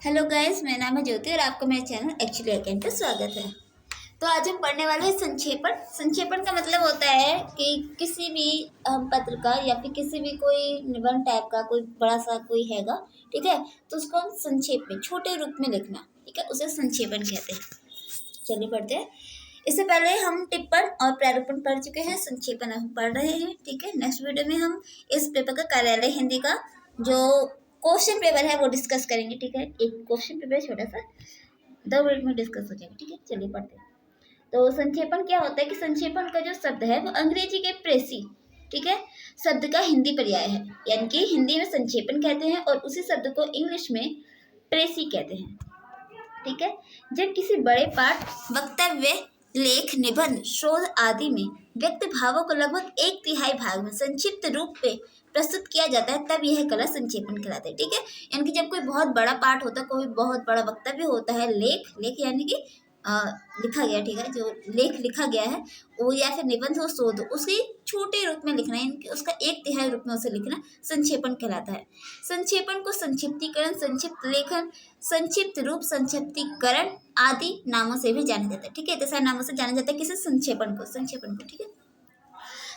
Hello guys, मेरा नाम है ज्योति और आपको मेरे चैनल एक्चुअली अकेंट पे स्वागत है। तो आज हम पढ़ने वाले हैं संक्षेपण। संक्षेपण का मतलब होता है कि किसी भी पत्र का या फिर किसी भी कोई निबंध टाइप का कोई बड़ा सा कोई हैगा, ठीक है, तो उसको हम संक्षेप में छोटे रूप में लिखना, ठीक है, उसे संक्षेपण कहते हैं। चलिए पढ़ते हैं। इससे पहले हम टिप्पण और प्रारूपण पढ़ चुके हैं, संक्षेपण हम पढ़ रहे हैं, ठीक है। नेक्स्ट वीडियो में हम इस पेपर का कार्यालय हिंदी का जो क्वेश्चन पेपर है वो डिस्कस करेंगे, ठीक है। एक क्वेश्चन पेपर छोटा सा 2 मिनट में डिस्कस हो जाएगा, ठीक है। चलिए पढ़ते हैं। तो संक्षेपण क्या होता है कि संक्षेपण का जो शब्द है वो अंग्रेजी के प्रेसी, ठीक है, शब्द का हिंदी पर्याय है। यानी कि हिंदी में संक्षेपण कहते हैं और उसी शब्द को इंग्लिश में प्रेसी कहते हैं, ठीक है। जब किसी बड़े पाठ, वक्तव्य, लेख, निबंध, शोध आदि में व्यक्त भावों को लगभग 1/3 भाग में संक्षिप्त रूप में प्रस्तुत किया जाता है, तब यह कला संक्षेपण कहलाता है, ठीक है। यानी कि जब कोई बहुत बड़ा पाठ होता है, कोई बहुत बड़ा वक्तव्य होता है, लेख यानी कि लिखा गया, ठीक है, जो लेख लिखा गया है वो या फिर निबंध हो, शोध, उसकी छोटे रूप में लिखना, यानी कि उसका 1/3 रूप में उसे लिखना संक्षेपण कहलाता है। संक्षेपण को संक्षिप्तीकरण, संक्षिप्त लेखन, संक्षिप्त रूप, संक्षिप्तीकरण आदि नामों से भी जाना जाता है, ठीक है। ऐसे नामों से जाना जाता है किसे? संक्षेपण को, ठीक है।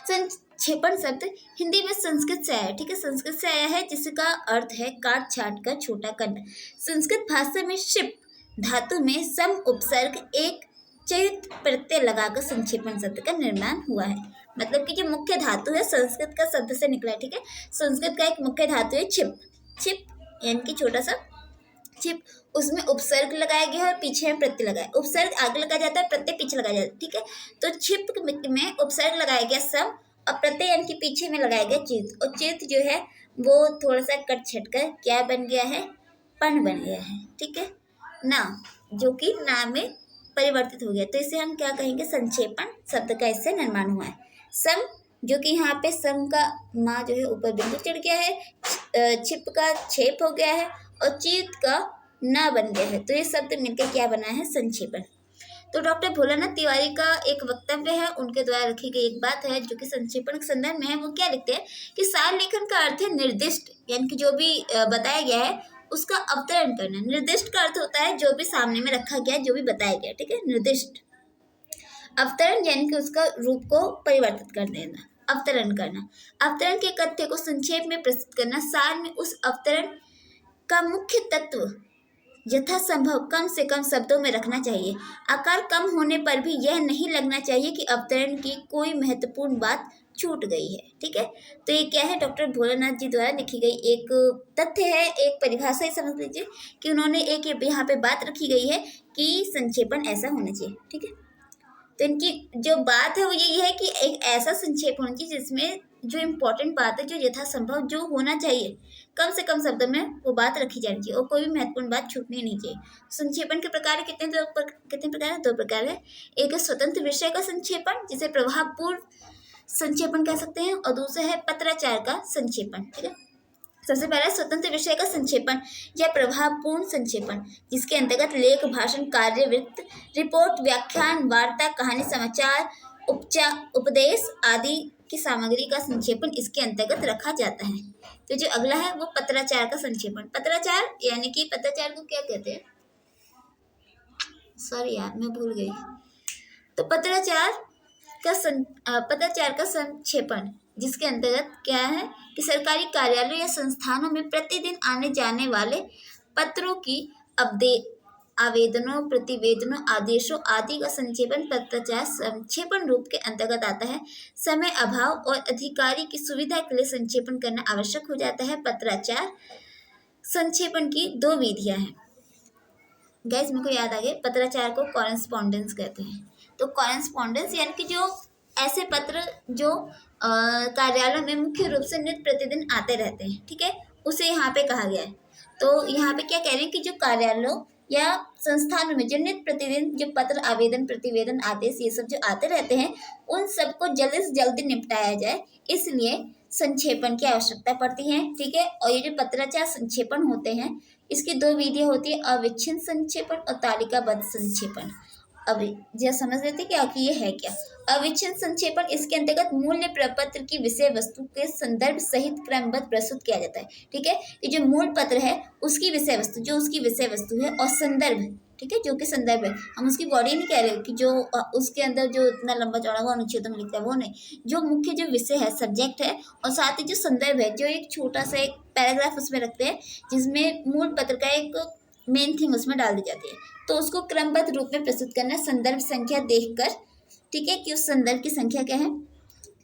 संक्षेपण शब्द हिंदी में संस्कृत से आया है, ठीक है, संस्कृत से आया है, जिसका अर्थ है काट छाट कर छोटा करना। संस्कृत भाषा में शिप धातु में सम उपसर्ग एक चरित प्रत्यय लगाकर संक्षेपण शब्द का निर्माण हुआ है। मतलब कि जो मुख्य धातु है संस्कृत का शब्द से निकला है, ठीक है। संस्कृत का एक मुख्य धातु है छिप यानी कि छोटा सा छिप, उसमें उपसर्ग लगाया गया है और पीछे में प्रत्यय लगाया। उपसर्ग आगे लगाया जाता है, प्रत्यय पीछे लगाया जाता है, ठीक है। तो छिप में उपसर्ग लगाया गया सम और प्रत्यय यानी कि पीछे में लगाया गया चित, और चित जो है वो थोड़ा सा कट छट कर क्या बन गया है? पण बन गया है, ठीक है ना, जो कि ना में परिवर्तित हो गया। तो इसे हम क्या कहेंगे? संक्षेपण शब्द का इससे निर्माण हुआ है। सम, जो कि यहाँ पे सम का माँ जो है ऊपर बिंदु चढ़ गया है, छिप का छेप हो गया है और चीत का ना बन गया है। तो ये शब्द मिलकर क्या बना है? संक्षेपण। तो डॉक्टर भोलानाथ तिवारी का एक वक्तव्य है, उनके द्वारा रखी गई एक बात है जो कि संक्षेपण के संदर्भ में है। वो क्या लिखते हैं कि सार लेखन का अर्थ है निर्दिष्ट, यानी कि जो भी बताया गया है उसका अवतरण करना। निर्दिष्ट का अर्थ होता है जो भी सामने में रखा गया, जो भी बताया गया, ठीक है, निर्दिष्ट। अवतरण यानी कि उसका रूप को परिवर्तित कर देना, अवतरण करना। अवतरण के तथ्य को संक्षेप में प्रस्तुत करना। सार में उस अवतरण का मुख्य तत्व यथासंभव कम से कम शब्दों में रखना चाहिए। आकार कम होने पर भी यह नहीं लगना चाहिए कि अवतरण की कोई महत्वपूर्ण बात छूट गई है, ठीक है। तो ये क्या है? डॉक्टर भोलानाथ जी द्वारा लिखी गई एक तथ्य है, एक परिभाषा ही समझ लीजिए कि उन्होंने एक यहाँ पे बात रखी गई है कि संक्षेपण ऐसा होना चाहिए, ठीक है। तो इनकी जो बात है वो यही है कि एक ऐसा संक्षेप होना चाहिए जिसमें जो इम्पोर्टेंट बात है, जो यथासंभव जो होना चाहिए, कम से कम शब्दों में वो बात रखी जानी चाहिए और कोई भी महत्वपूर्ण बात छूटनी नहीं चाहिए। संक्षेपण के प्रकार कितने प्रकार है? 2 प्रकार है। एक है स्वतंत्र विषय का संक्षेपण, जिसे प्रभावपूर्ण संक्षेपण कह सकते हैं, और दूसरा है पत्राचार का संक्षेपण, ठीक है। सबसे पहला स्वतंत्र विषय का संक्षेपण या प्रभावपूर्ण संक्षेपण, जिसके अंतर्गत लेख, भाषण, कार्य वृत्त, रिपोर्ट, व्याख्यान, वार्ता, कहानी, समाचार, उपदेश आदि की सामग्री का संक्षेपण इसके अंतर्गत रखा जाता है। तो जो अगला है वो पत्राचार का संक्षेपण। पत्राचार यानी कि पत्राचार को क्या कहते हैं? सॉरी यार, मैं भूल गई। तो पत्राचार का संक्षेपण जिसके अंतर्गत क्या है कि सरकारी कार्यालयों या संस्थानों में प्रतिदिन आने जाने वाले पत्रों की आवेदनों, प्रतिवेदनों, आदेशों आदि का संक्षेपण पत्राचार संक्षेपण रूप के अंतर्गत आता है। समय अभाव और अधिकारी की सुविधा के लिए संक्षेपण करना आवश्यक हो जाता है। पत्राचार संक्षेपण की 2 विधियां हैं। गैस मेरे को याद आ गया, पत्राचार को कॉरेस्पॉन्डेंस कहते हैं। तो कॉरेस्पॉन्डेंस यानी कि जो ऐसे पत्र जो कार्यालयों में मुख्य रूप से नित्य प्रतिदिन आते रहते हैं, ठीक है, उसे यहाँ पे कहा गया है। तो यहाँ पे क्या कह रहे हैं कि जो कार्यालयों या संस्थानों में जो नित्य प्रतिदिन जो पत्र, आवेदन, प्रतिवेदन, आदेश ये सब जो आते रहते हैं, उन सबको जल्दी से जल्दी निपटाया जाए, इसलिए संक्षेपण की आवश्यकता पड़ती है, ठीक है। और ये जो पत्राचार संक्षेपण होते हैं इसकी 2 विधियां होती है, अविच्छिन्न संक्षेपण और तालिकाबद्ध संक्षेपण। जरा समझ लेते क्या कि ये है क्या। अविच्छिन्न संक्षेपण, इसके अंतर्गत मूल्य प्रपत्र की विषय वस्तु के संदर्भ सहित क्रमबद्ध प्रस्तुत किया जाता है। ठीक है, ये जो मूल पत्र है उसकी विषय वस्तु, जो उसकी विषय वस्तु है, और संदर्भ, ठीक है, जो कि संदर्भ है, हम उसकी बॉडी नहीं कह रहे कि जो उसके अंदर जो इतना लंबा चौड़ा हुआ अनुच्छेदों में लिखता है वो नहीं, जो मुख्य जो विषय है, सब्जेक्ट है, और साथ ही जो संदर्भ है, जो एक छोटा सा एक पैराग्राफ उसमें रखते हैं जिसमें मूल पत्र का एक मेन थीम उसमें डाल दी जाती है, तो उसको क्रमबद्ध रूप में प्रस्तुत करना, संदर्भ संख्या देखकर, ठीक है, कि उस संदर्भ की संख्या क्या है।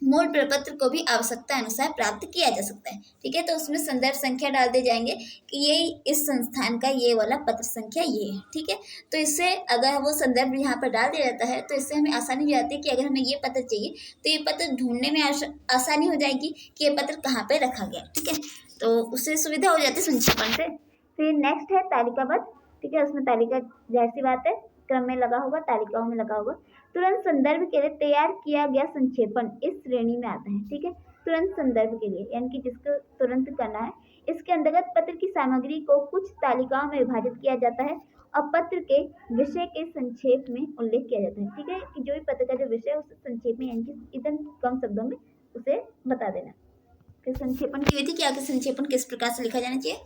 मूल प्रपत्र को भी आवश्यकता अनुसार प्राप्त किया जा सकता है। ठीक है, तो उसमें संदर्भ संख्या डाल दे जाएंगे कि ये इस संस्थान का ये वाला पत्र संख्या ये है। ठीक है, तो इससे अगर वो संदर्भ यहाँ पर डाल दिया जाता है तो इससे हमें आसानी हो जाती है कि अगर हमें ये पत्र चाहिए तो ये पत्र ढूंढने में आसानी हो जाएगी कि ये पत्र कहाँ पे रखा गया। ठीक है, तो उससे सुविधा हो जाती है संक्षेपण से। फिर नेक्स्ट है तालिकाबद्ध। ठीक है, उसमें तालिका जाहिर सी बात है क्रम में लगा होगा, तालिकाओं में लगा होगा। तुरंत संदर्भ के लिए तैयार किया गया संक्षेपण इस श्रेणी में आता है। ठीक है, तुरंत संदर्भ के लिए यानी कि जिसको तुरंत करना है, इसके अंतर्गत पत्र की सामग्री को कुछ तालिकाओं में विभाजित किया जाता है और पत्र के विषय के संक्षेप में उल्लेख किया जाता है। ठीक है, कि जो भी पत्र का जो विषय है उसे संक्षेप में यानी कि एकदम कम शब्दों में उसे बता देना। फिर संक्षेपण की विधि क्या, संक्षेपण किस प्रकार से लिखा जाना चाहिए,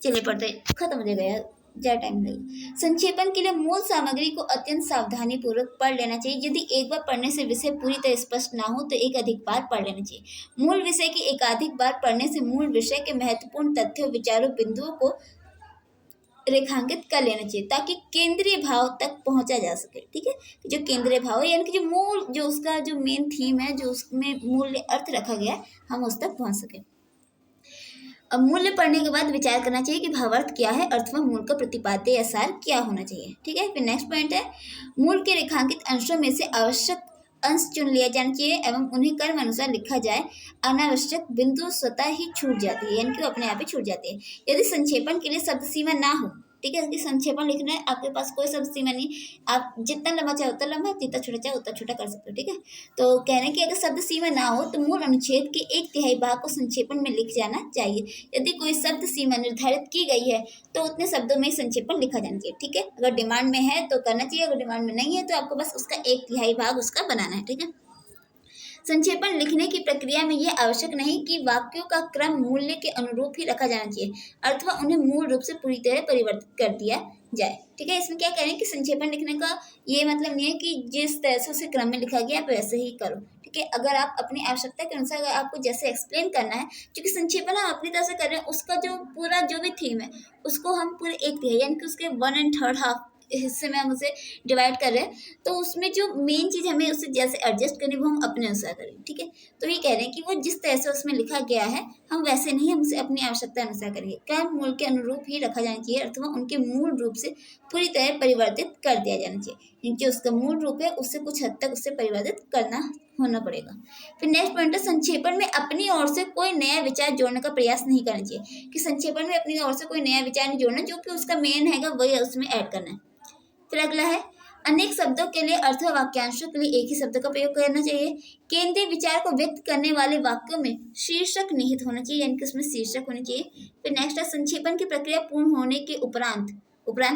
चलिए पढ़ते, खत्म हो जाएगा यार, ज़्यादा टाइम लगेगा। संक्षेपण के लिए मूल सामग्री को अत्यंत सावधानी पूर्वक पढ़ लेना चाहिए। यदि एक बार पढ़ने से विषय पूरी तरह स्पष्ट ना हो तो एक अधिक बार पढ़ लेना चाहिए। मूल विषय की एकाधिक बार पढ़ने से मूल विषय के महत्वपूर्ण तथ्यों, विचारों, बिंदुओं को रेखांकित कर लेना चाहिए ताकि केंद्रीय भाव तक पहुंचा जा सके। ठीक है, जो केंद्रीय भाव है यानी कि जो मूल, जो उसका जो मेन थीम है, जो उसमें मूल्य अर्थ रखा गया है, हम उस तक पहुंच सके। अब मूल्य पढ़ने के बाद विचार करना चाहिए कि भावार्थ क्या है, अर्थ व मूल का प्रतिपाद्य या सार क्या होना चाहिए। ठीक है, फिर नेक्स्ट पॉइंट है मूल के रेखांकित अंशों में से आवश्यक अंश चुन लिया जाना चाहिए एवं उन्हें क्रम अनुसार लिखा जाए। अनावश्यक बिंदु स्वतः ही छूट जाती है यानी कि वो अपने आप ही छूट जाती है। यदि संक्षेपण के लिए शब्द सीमा ना हो, ठीक है, कि संक्षेपण लिखना है, आपके पास कोई शब्द सीमा नहीं, आप जितना लंबा चाहे उतना लंबा, जितना छोटा चाहे उतना छोटा कर सकते हो। ठीक है, तो कहने की अगर शब्द सीमा ना हो तो मूल अनुच्छेद के 1/3 भाग को संक्षेपण में लिख जाना चाहिए। यदि कोई शब्द सीमा निर्धारित की गई है तो उतने शब्दों में संक्षेपण लिखा जाना चाहिए। ठीक है, अगर डिमांड में है तो करना चाहिए, अगर डिमांड में नहीं है तो आपको बस उसका 1/3 भाग उसका बनाना है। ठीक है, संक्षेपण लिखने की प्रक्रिया में यह आवश्यक नहीं कि वाक्यों का क्रम मूल्य के अनुरूप ही रखा जाना चाहिए अथवा उन्हें मूल रूप से पूरी तरह परिवर्तित कर दिया जाए। ठीक है, इसमें क्या करें कि संक्षेपण लिखने का ये मतलब नहीं है कि जिस तरह से उसे क्रम में लिखा गया आप वैसे ही करो। ठीक है, अगर आप अपनी आवश्यकता के अनुसार अगर आपको जैसे एक्सप्लेन करना है, क्योंकि संक्षेपण हम अपनी तरह से कर रहे हैं, उसका जो पूरा जो भी थीम है उसको हम पूरे 1/3 यानी कि उसके 1/3 हाफ हिस्से में हम उसे डिवाइड कर रहे हैं, तो उसमें जो मेन चीज़ हमें उसे जैसे एडजस्ट करनी वो हम अपने अनुसार करें। ठीक है, तो ये कह रहे हैं कि वो जिस तरह से उसमें लिखा गया है हम वैसे नहीं, हम उसे अपनी आवश्यकता अनुसार करेंगे। क्रम मूल के अनुरूप ही रखा जाना चाहिए अथवा उनके मूल रूप से पूरी तरह परिवर्तित कर दिया जाना चाहिए, क्योंकि उसका मूल रूप है उससे कुछ हद तक उससे परिवर्तित करना होना पड़ेगा। फिर नेक्स्ट पॉइंट है संक्षेपण में अपनी ओर से कोई नया विचार जोड़ने का प्रयास नहीं करना चाहिए, कि संक्षेपण में अपनी ओर से कोई नया विचार नहीं जोड़ना, जो कि उसका मेन हैगा वही उसमें ऐड करना है। फिर अगला है अनेक शब्दों के लिए अर्थ वाक्यांशों के लिए एक ही शब्द का प्रयोग करना चाहिए। केंद्रीय विचार को व्यक्त करने वाले वाक्यों में शीर्षक निहित होना चाहिए यानी कि उसमें शीर्षक होने चाहिए। फिर नेक्स्ट है संक्षेपण की प्रक्रिया पूर्ण होने के उपरांत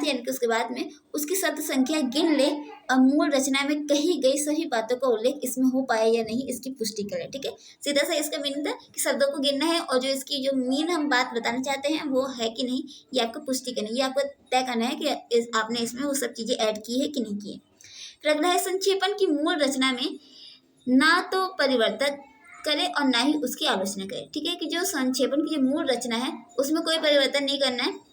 यानी कि उसके बाद में उसकी शब्द संख्या गिन ले और मूल रचना में कही गई सभी बातों का उल्लेख इसमें हो पाया या नहीं इसकी पुष्टि करें। ठीक है, सीधा सा इसका मीनिंग था कि शब्दों को गिनना है और जो इसकी जो मीन हम बात बताना चाहते हैं वो है कि नहीं ये आपको पुष्टि करनी है, ये आपको तय करना है कि आपने इसमें वो सब चीज़ें ऐड की है कि नहीं की है। फिर अगला है संक्षेपण की मूल रचना में ना तो परिवर्तन करे और ना ही उसकी आलोचना करे। ठीक है, कि जो संक्षेपण की जो मूल रचना है उसमें कोई परिवर्तन नहीं करना है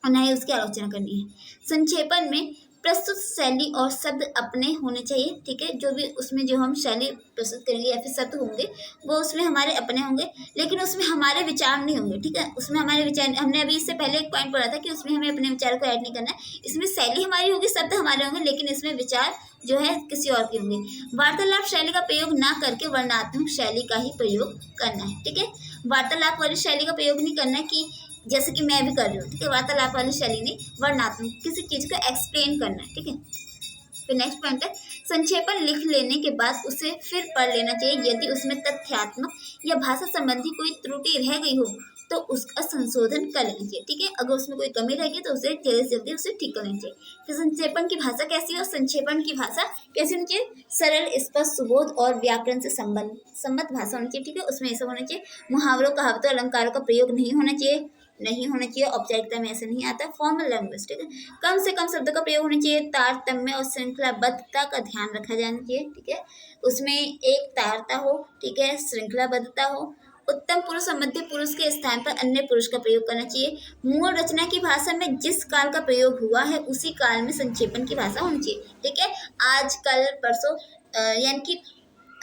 और ना ही उसकी आलोचना करनी है। संक्षेपण में प्रस्तुत शैली और शब्द अपने होने चाहिए। ठीक है, जो भी उसमें जो हम शैली प्रस्तुत करेंगे या फिर शब्द होंगे वो उसमें हमारे अपने होंगे, लेकिन उसमें हमारे विचार नहीं होंगे। ठीक है, उसमें हमारे विचार, हमने अभी इससे पहले एक पॉइंट पढ़ा था कि उसमें हमें अपने विचार को ऐड नहीं करना है। इसमें शैली हमारी होगी, शब्द हमारे होंगे, लेकिन इसमें विचार जो है किसी और के होंगे। वार्तालाप शैली का प्रयोग ना करके वर्णनात्मक शैली का ही प्रयोग करना है। ठीक है, वार्तालाप वाली शैली का प्रयोग नहीं करना कि जैसे कि मैं भी कर रही हूँ। ठीक है, वार्तालाप वाली शैली नहीं, वर्णनात्मक किसी चीज़ को एक्सप्लेन करना है। ठीक है, फिर नेक्स्ट पॉइंट है संक्षेपण लिख लेने के बाद उसे फिर पढ़ लेना चाहिए। यदि उसमें तथ्यात्मक या भाषा संबंधी कोई त्रुटि रह गई हो तो उसका संशोधन कर लेना चाहिए। ठीक है, अगर उसमें कोई कमी रहेगी तो उसे जल्दी से जल्दी उसे ठीक कर लेना चाहिए। फिर संक्षेपण की भाषा कैसी हो, संक्षेपण की भाषा कैसी होनी चाहिए, सरल, स्पष्ट, सुबोध और व्याकरण से सम्मत भाषा होनी चाहिए। ठीक है, उसमें ऐसा होना चाहिए, मुहावरों, कहावतों, अलंकारों का प्रयोग नहीं होना चाहिए, औपचारिकता में ऐसा नहीं आता, फॉर्मल लैंग्वेज। ठीक है, कम से कम शब्दों का प्रयोग होना चाहिए, तारतम्य और श्रृंखलाबद्धता का ध्यान रखा जाना चाहिए। ठीक है, उसमें एक तारता हो, ठीक है, श्रृंखलाबद्धता हो, उत्तम पुरुष और मध्य पुरुष के स्थान पर अन्य पुरुष का प्रयोग करना चाहिए, मूल रचना की भाषा में जिस काल का प्रयोग हुआ है उसी काल में संक्षेपण की भाषा होनी चाहिए। ठीक है, आज, कल, परसों यानी कि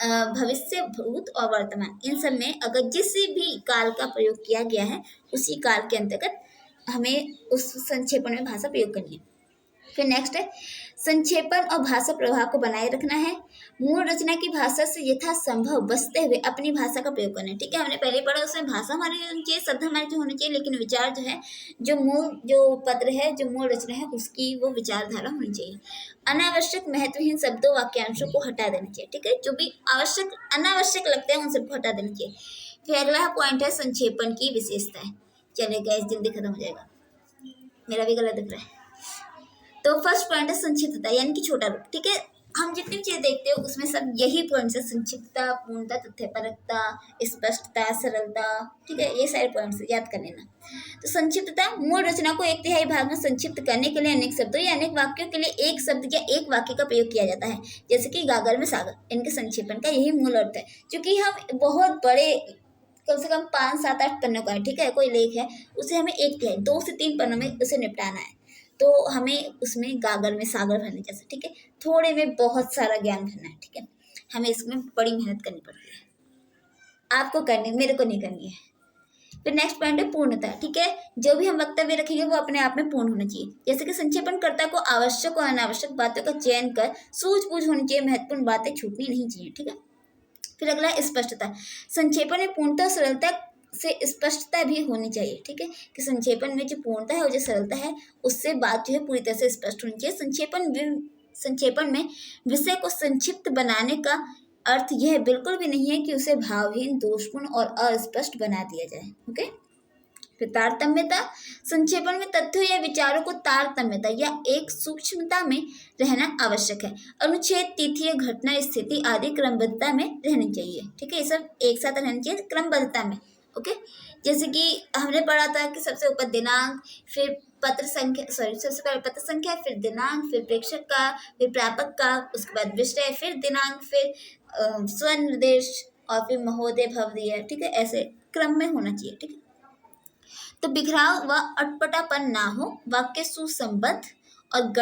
भविष्य, भूत और वर्तमान, इन सब में अगर जिस भी काल का प्रयोग किया गया है उसी काल के अंतर्गत हमें उस संक्षेपण में भाषा प्रयोग करनी है। फिर नेक्स्ट है, संक्षेपण और भाषा प्रवाह को बनाए रखना है, मूल रचना की भाषा से यथासंभव बचते हुए अपनी भाषा का प्रयोग करना है। ठीक है, हमने पहले पढ़ा, उसमें भाषा हमारी होनी चाहिए, शब्द हमारे जो होने चाहिए, लेकिन विचार जो है, जो पत्र है, जो मूल रचना है, उसकी वो विचारधारा होनी चाहिए। अनावश्यक महत्वहीन शब्दों वाक्यांशों को हटा देना चाहिए। ठीक है, जो भी आवश्यक अनावश्यक लगते हैं उन सबको हटा देना चाहिए। फिर अगला पॉइंट है संक्षेपण की विशेषताएं। चलेगा, इस जल्दी खत्म हो जाएगा, मेरा भी गलत दिख रहा है। तो फर्स्ट पॉइंट है संक्षिप्तता, यानी कि छोटा रूप। ठीक है, हम जितनी चीजें देखते हो उसमें सब यही पॉइंट्स है, संक्षिप्तता, पूर्णता, तथ्यपरकता, स्पष्टता, सरलता। ठीक है, ये सारे पॉइंट्स याद कर लेना। तो संक्षिप्तता, मूल रचना को एक तिहाई भाग में संक्षिप्त करने के लिए अनेक शब्दों या अनेक वाक्यों के लिए एक शब्द या एक वाक्य का प्रयोग किया जाता है, जैसे कि गागर में सागर। इनके संक्षेपण का यही मूल अर्थ है, क्योंकि हम बहुत बड़े, कम से कम 5, 7, 8 पन्नों का है, ठीक है, कोई लेख है, उसे हमें एक तिहाई 2 से 3 पन्नों में उसे निपटाना है, तो हमें उसमें गागर में सागर भरने जैसे। ठीक है, थोड़े में बहुत सारा ज्ञान भरना है। ठीक है, हमें इसमें बड़ी मेहनत करनी पड़ती है, आपको करनी, मेरे को नहीं करनी है। फिर नेक्स्ट पॉइंट है पूर्णता। ठीक है, जो भी हम वक्तव्य रखेंगे वो अपने आप में पूर्ण होना चाहिए, जैसे कि संक्षेपणकर्ता को आवश्यक और अनावश्यक बातों का चयन कर सूझबूझ होनी चाहिए, महत्वपूर्ण बातें छूटनी नहीं चाहिए। ठीक है, फिर अगला स्पष्टता, संक्षेपण में पूर्णता और सरलता से स्पष्टता भी होनी चाहिए। ठीक है, कि संक्षेपण में जो पूर्णता है और जो सरलता है उससे बात जो है पूरी तरह से स्पष्ट होनी चाहिए। संक्षेपण में विषय को संक्षिप्त बनाने का अर्थ यह बिल्कुल भी नहीं है कि उसे भावहीन, दोषपूर्ण और अस्पष्ट बना दिया जाए। ओके, फिर तारतम्यता, संक्षेपण में तथ्यों या विचारों को तारतम्यता या एक सूक्ष्मता में रहना आवश्यक है। अनुच्छेद, तिथि, घटना, स्थिति आदि क्रमबद्धता में रहनी चाहिए। ठीक है, ये सब एक साथ रहना चाहिए क्रमबद्धता में। ओके, जैसे कि हमने पढ़ा था कि सबसे ऊपर दिनांक, फिर पत्र संख्या, सबसे पहले पत्र संख्या, फिर दिनांक, फिर प्रेषक का, फिर प्रापक का, उसके बाद विषय, फिर दिनांक, फिर स्वनिर्देश और फिर महोदय, भवदीय। ठीक है, ऐसे क्रम में होना चाहिए। ठीक है, तो बिखराव व अटपटापन ना हो, वाक्य सुसंबद्ध और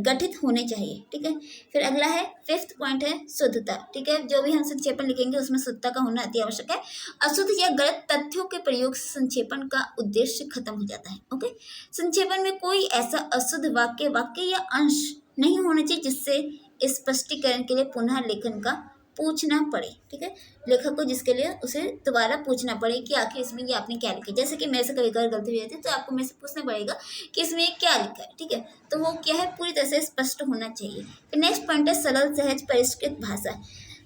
गठित होने चाहिए। ठीक है, फिर अगला है फिफ्थ पॉइंट है शुद्धता। ठीक है, जो भी हम संक्षेपण लिखेंगे उसमें शुद्धता का होना अति आवश्यक है। अशुद्ध या गलत तथ्यों के प्रयोग से संक्षेपण का उद्देश्य खत्म हो जाता है। ओके, संक्षेपण में कोई ऐसा अशुद्ध वाक्य या अंश नहीं होना चाहिए जिससे स्पष्टीकरण के लिए पुनः लेखन का पूछना पड़े। ठीक है, लेखक को जिसके लिए उसे दोबारा पूछना पड़े कि आखिर इसमें ये आपने क्या लिखा है। जैसे कि मेरे से कभी कभी गलती हो जाती है तो आपको मेरे से पूछना पड़ेगा कि इसमें ये क्या लिखा है। ठीक है, तो वो क्या है, पूरी तरह से स्पष्ट होना चाहिए। फिर नेक्स्ट पॉइंट है सरल, सहज, परिष्कृत भाषा।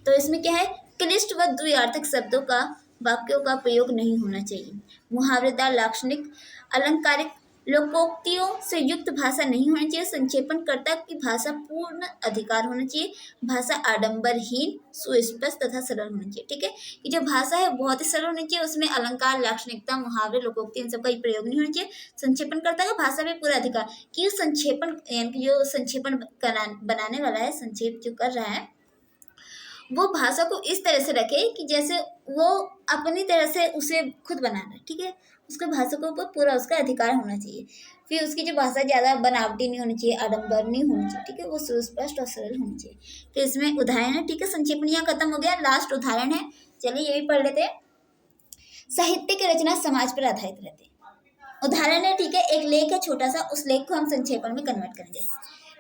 तो इसमें क्या है, क्लिष्ट व द्व्यर्थक शब्दों का, वाक्यों का प्रयोग नहीं होना चाहिए। मुहावरेदार, लाक्षणिक, अलंकारिक, लोकोक्तियों से युक्त भाषा नहीं होनी चाहिए। संक्षेपणकर्ता की भाषा पूर्ण अधिकार होना चाहिए। भाषा आडंबरहीन, सुस्पष्ट तथा सरल होनी चाहिए। ठीक है, कि जो भाषा है बहुत ही सरल होनी चाहिए, उसमें अलंकार, लाक्षणिकता, मुहावरे, लोकोक्ति, इन सबका प्रयोग नहीं होना चाहिए। संक्षेपणकर्ता का भाषा में पूरा अधिकार, कि संक्षेपण यानी कि जो संक्षेपण बनाने वाला है, संक्षेप जो कर रहा है, वो भाषा को इस तरह से रखे कि जैसे वो अपनी तरह से उसे खुद बनाना है। ठीक है, उसके भाषा के ऊपर पूरा उसका अधिकार होना चाहिए। फिर उसकी जो भाषा ज़्यादा बनावटी नहीं होनी चाहिए, आडंबर नहीं होनी चाहिए। ठीक है, वो सुस्पष्ट और सरल होनी चाहिए। फिर इसमें उदाहरण है। ठीक है, संक्षेपण यहाँ खत्म हो गया, लास्ट उदाहरण है, चलिए ये भी पढ़ लेते हैं। साहित्य की रचना समाज पर आधारित रहती है। उदाहरण है, ठीक है, एक लेख है छोटा सा, उस लेख को हम संक्षेपण में कन्वर्ट करेंगे।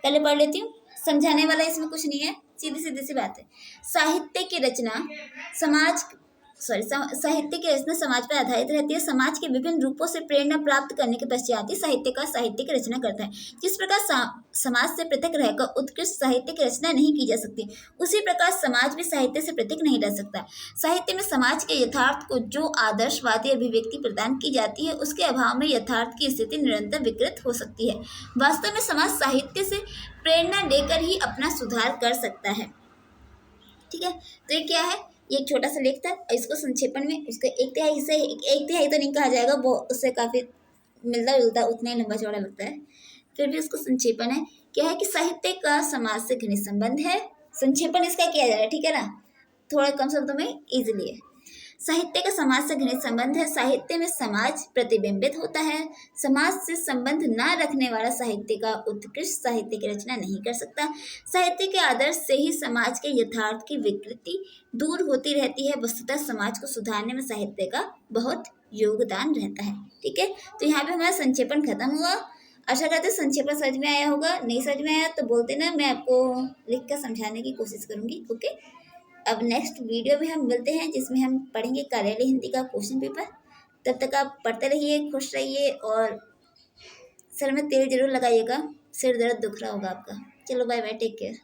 पहले पढ़ लेती हूँ, समझाने वाला इसमें कुछ नहीं है, सीधी सीधी सी बात है। साहित्य की रचना समाज साहित्य की रचना समाज पर आधारित रहती है। समाज के विभिन्न रूपों से प्रेरणा प्राप्त करने के पश्चात ही साहित्य की रचना करता है। जिस प्रकार समाज से पृथक रहकर उत्कृष्ट साहित्य की रचना नहीं की जा सकती, उसी प्रकार समाज भी साहित्य से पृथक नहीं रह सकता। साहित्य में समाज के यथार्थ को जो आदर्शवादी अभिव्यक्ति प्रदान की जाती है, उसके अभाव में यथार्थ की स्थिति निरंतर विकृत हो सकती है। वास्तव में समाज साहित्य से प्रेरणा लेकर ही अपना सुधार कर सकता है। ठीक है, तो ये क्या है, ये एक छोटा सा लेख था। इसको संक्षेपण में उसका एक तिहाई तो नहीं कहा जाएगा, वो उससे काफ़ी मिलता जुलता, उतना ही लंबा चौड़ा लगता है, फिर भी उसको संक्षेपण है। क्या है कि साहित्य का समाज से घनिष्ठ संबंध है। संक्षेपण इसका किया जा रहा है, ठीक है ना, थोड़ा कम शब्दों में इजीली है। साहित्य का समाज से घनिष्ठ संबंध है। साहित्य में समाज प्रतिबिंबित होता है। समाज से संबंध न रखने वाला साहित्य का उत्कृष्ट साहित्य की रचना नहीं कर सकता। साहित्य के आदर्श से ही समाज के यथार्थ की विकृति दूर होती रहती है। वस्तुतः समाज को सुधारने में साहित्य का बहुत योगदान रहता है। ठीक है, तो यहाँ पे हमारा संक्षेपण खत्म हुआ। आशा करते संक्षेपण समझ में आया होगा। नहीं समझ में आया तो बोलते ना, मैं आपको लिख कर समझाने की कोशिश करूँगी। ओके, अब नेक्स्ट वीडियो में हम मिलते हैं, जिसमें हम पढ़ेंगे कार्यालय हिंदी का क्वेश्चन पेपर। तब तक आप पढ़ते रहिए, खुश रहिए और सर में तेल जरूर लगाइएगा, सिर दर्द दुख रहा होगा आपका। चलो बाय बाय, टेक केयर।